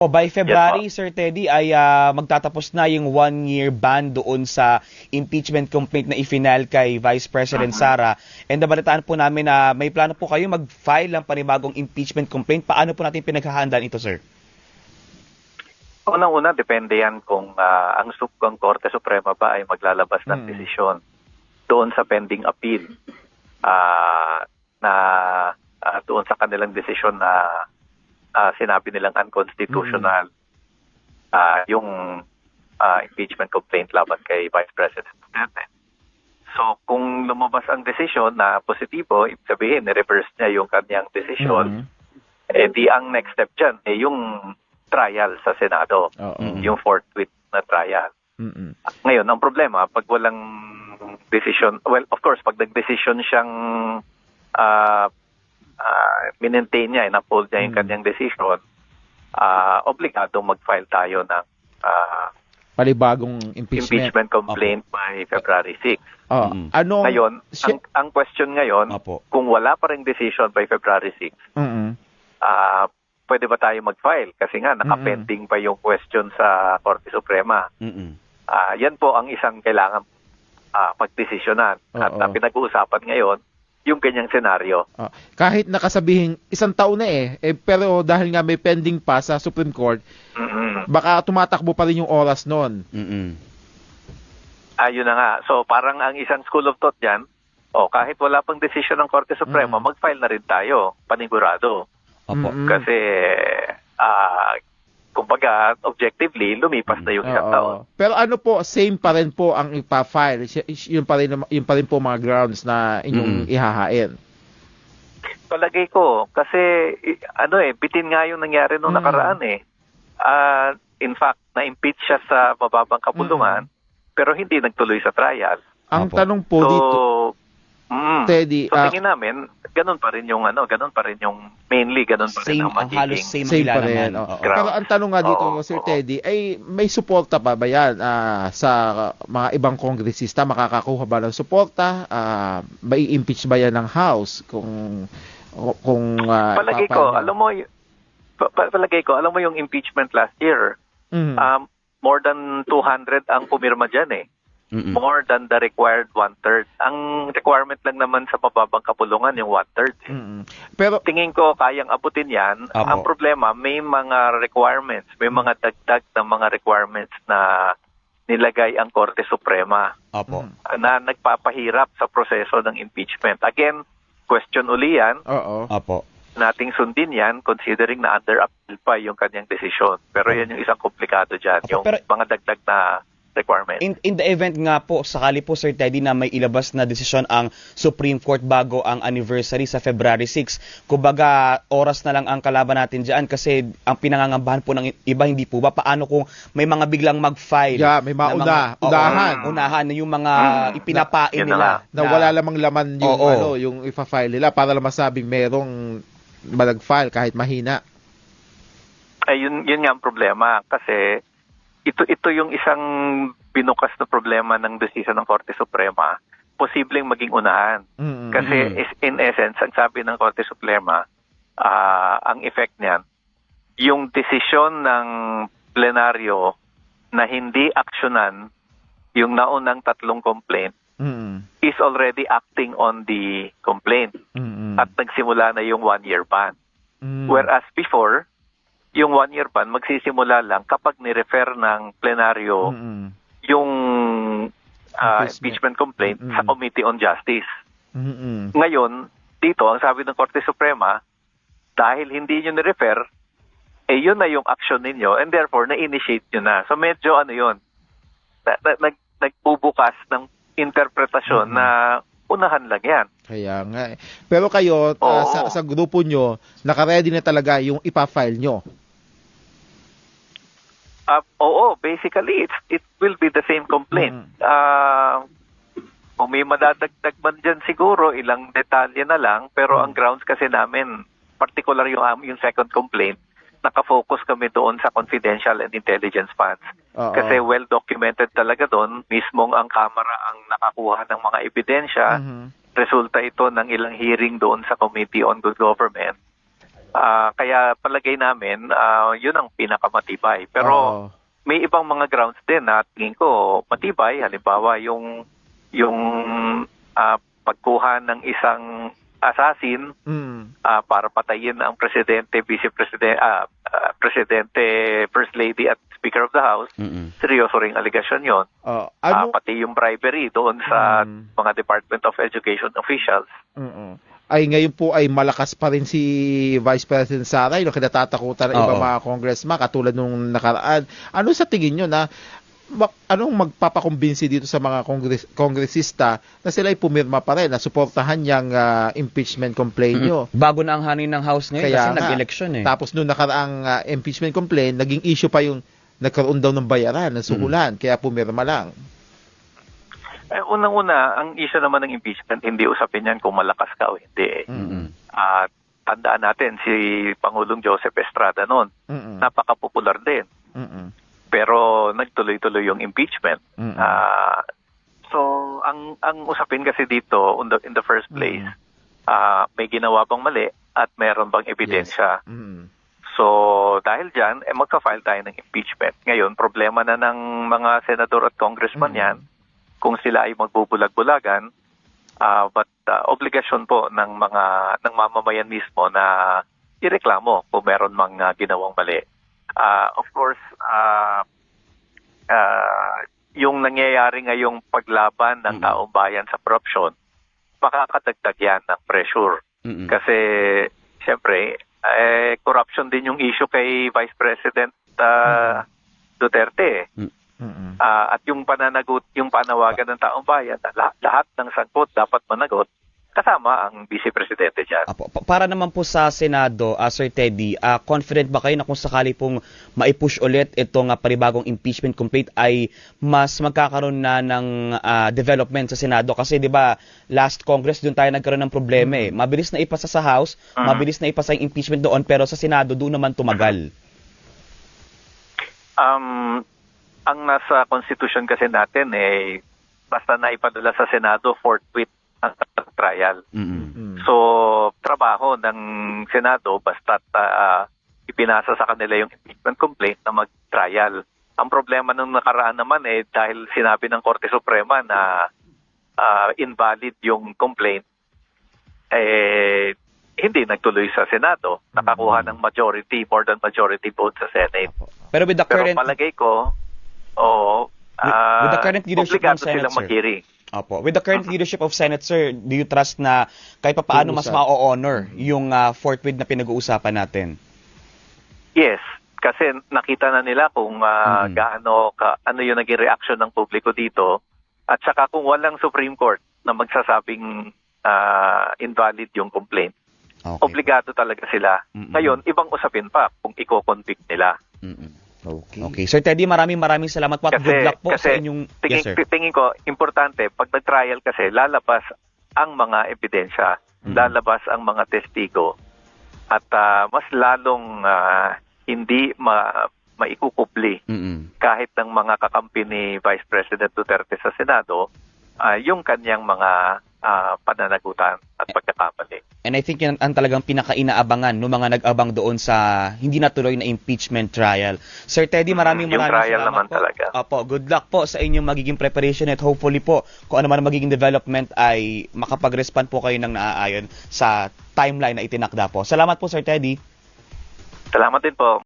O by Yes, February, Sir Teddy, ay magtatapos na yung 1-year ban doon sa impeachment complaint na ifinal kay Vice President Sara. And nabalitaan po namin na may plano po kayo mag-file ng panibagong impeachment complaint. Paano po natin pinaghahandaan ito, sir? Unang-una, depende yan kung ang Korte Suprema ba ay maglalabas ng desisyon doon sa pending appeal na doon sa kanilang desisyon na sinabi nilang unconstitutional yung impeachment complaint laban kay Vice President Duterte. So, kung lumabas ang desisyon na positibo, ibig sabihin, ni-reverse niya yung kanyang desisyon, di ang next step dyan, yung trial sa Senado, yung forthwith na trial. Ngayon, ang problema, pag walang decision, well, of course, pag nag-decision siyang minentain niya, in-uphold niya yung kanyang decision, obligado mag-file tayo ng panibagong impeachment complaint by February 6. Ngayon, ang question ngayon, kung wala pa ring decision by February 6, pwede ba tayo mag-file? Kasi nga, nakapending pa yung question sa Korte Suprema. Yan po ang isang kailangan pagdesisyonan. At pinag-uusapan ngayon, yung ganyang senaryo. Kahit nakasabihin, 1 taon na pero dahil nga may pending pa sa Supreme Court, baka tumatakbo pa rin yung oras nun. Ayun na nga. So parang ang isang school of thought dyan, kahit wala pang desisyon ng Korte Suprema, mag-file na rin tayo, panigurado. Kasi, kumbaga, objectively, lumipas na yung 1 taon. Pero ano po, same pa rin po ang ipa-file. Yun pa rin po mga grounds na inyong ihahain. Palagay ko, kasi, bitin nga yung nangyari nung nakaraan in fact, na-impeach siya sa mababang kapulungan, pero hindi nagtuloy sa trial. Ang tanong po dito, Teddy, tingin namin, ganun pa rin yung mainly ganun pa rin ang magiging same pa rin. Pero ang tanong nga dito, Sir Teddy, ay may suporta pa ba yan sa mga ibang kongresista? Makakakuha ba ng suporta? May impeach ba yan ng House? Palagay ko, alam mo yung impeachment last year, more than 200 ang pumirma dyan more than the required 1/3. Ang requirement lang naman sa mababang kapulungan yung 1/3. Pero tingin ko kayang abutin yan. Ang problema, may mga requirements, may mga dagdag na mga requirements na nilagay ang Korte Suprema na nagpapahirap sa proseso ng impeachment. Again, question uli yan. Nating sundin yan considering na under appeal pa yung kanyang desisyon. Pero yan yung isang komplikado dyan, yung mga dagdag na requirement. In the event nga po, sakali po, Sir Teddy, na may ilabas na desisyon ang Supreme Court bago ang anniversary sa February 6, kumbaga oras na lang ang kalaban natin dyan kasi ang pinangangambahan po ng iba, hindi po ba? Paano kung may mga biglang mag-file? May unahan na yung mga ipinapain nila. Na wala lamang laman yung, yung ipa-file nila para lang masabing merong mag-file kahit mahina. Yun nga ang problema kasi ito yung isang binukas na problema ng desisyon ng Korte Suprema, posibleng maging unahan. Kasi in essence, ang sabi ng Korte Suprema, ang effect niyan, yung desisyon ng plenaryo na hindi aksyonan yung naunang 3 complaint is already acting on the complaint at nagsimula na yung 1-year ban. Whereas before, yung 1-year ban magsisimula lang kapag ni-refer ng plenaryo yung impeachment complaint sa Committee on Justice. Ngayon, dito, ang sabi ng Korte Suprema, dahil hindi nyo ni-refer, yun na yung action ninyo and therefore, na-initiate nyo na. So medyo yun, nagbubukas ng interpretasyon na unahan lang yan. Kaya nga. Pero kayo, sa grupo nyo, naka-ready na talaga yung ipa-file nyo? Basically, it will be the same complaint. Kung may madadagdag man dyan siguro, ilang detalye na lang, pero ang grounds kasi namin, particular yung second complaint, nakafocus kami doon sa confidential and intelligence funds. Kasi well-documented talaga doon, mismong ang Kamara ang nakakuha ng mga ebidensya, resulta ito ng ilang hearing doon sa Committee on Good Government, Kaya palagay namin, yun ang pinakamatibay. Pero Oo. may ibang mga grounds din na tingin ko matibay. Halimbawa, yung pagkuha ng isang assassin para patayin ang presidente, presidente, first lady at speaker of the house. Seryoso ring aligasyon yon. Pati yung bribery doon sa mga Department of Education officials. Ay ngayon po ay malakas pa rin si Vice President Sara, yung kinatatakutan ng ibang mga congressman katulad nung nakaraan. Ano sa tingin nyo na anong magpapakumbinsi dito sa mga kongresista na sila ay pumirma pa rin, na suportahan yung impeachment complaint nyo? Bago na ang hanin ng House ngayon kasi nag-election eh. Tapos nung nakaraang impeachment complaint, naging issue pa yung nagkaroon daw ng bayaran, ng suhulan, kaya pumirma lang. Unang-una, ang issue naman ng impeachment, hindi usapin yan kung malakas ka o hindi. Tandaan natin, si Pangulong Joseph Estrada noon, napaka-popular din. Pero nagtuloy-tuloy yung impeachment. So, ang usapin kasi dito, in the first place, may ginawa bang mali at meron bang ebidensya. So, dahil dyan, magka-file tayo ng impeachment. Ngayon, problema na ng mga senador at congressman yan, kung sila ay magbubulag-bulagan, but obligasyon po ng mamamayan mismo na ireklamo kung meron mang ginawang mali. Of course, yung nangyayari ngayong paglaban ng taong bayan sa corruption, makakadagdag yan ng pressure. Kasi, siyempre, corruption din yung issue kay Vice President Duterte. At yung pananagot, yung panawagan ng taong bayan, lahat ng sangkot dapat managot, kasama ang Vice Presidente dyan. Para naman po sa Senado, Sir Teddy, confident ba kayo na kung sakali pong maipush ulit itong panibagong impeachment complaint ay mas magkakaroon na ng development sa Senado? Kasi di ba last Congress doon tayo nagkaroon ng problema eh. Mabilis na ipasa sa House, mabilis na ipasa yung impeachment doon, pero sa Senado doon naman tumagal. Ang nasa Constitution kasi natin basta naipadala sa Senado, forthwith ang trial. So, trabaho ng Senado basta't ipinasa sa kanila yung impeachment complaint na mag-trial. Ang problema nung nakaraan naman dahil sinabi ng Korte Suprema na invalid yung complaint, hindi nagtuloy sa Senado. Nakakuha ng majority, more than majority vote sa Senate. Pero with the current... Pero palagay ko, with the current leadership ng obligado Senate, silang mag-hearing. With the current leadership of Senate, sir, do you trust na kahit pa paano mas ma-honor yung forthwith na pinag-uusapan natin? Yes, kasi nakita na nila kung ano yung naging reaction ng publiko dito, at saka kung walang Supreme Court na magsasabing invalid yung complaint, obligado talaga sila. Ngayon, ibang usapin pa kung i-convict nila. Okay. Sir Teddy, maraming salamat po at good luck po sa inyong... Tingin ko, importante, pag nag-trial kasi, lalabas ang mga ebidensya, lalabas ang mga testigo, at mas lalong hindi maikukupli kahit ng mga kakampi ni Vice President Duterte sa Senado, yung kanyang mga pananagutan at pagkakamali. And I think yan ang talagang pinaka-inaabangan ng mga nag-abang doon sa hindi natuloy na impeachment trial. Sir Teddy, maraming trial salamat naman po. Talaga. Good luck po sa inyong magiging preparation at hopefully po kung ano man magiging development ay makapag-respond po kayo ng naaayon sa timeline na itinakda po. Salamat po, Sir Teddy. Salamat din po.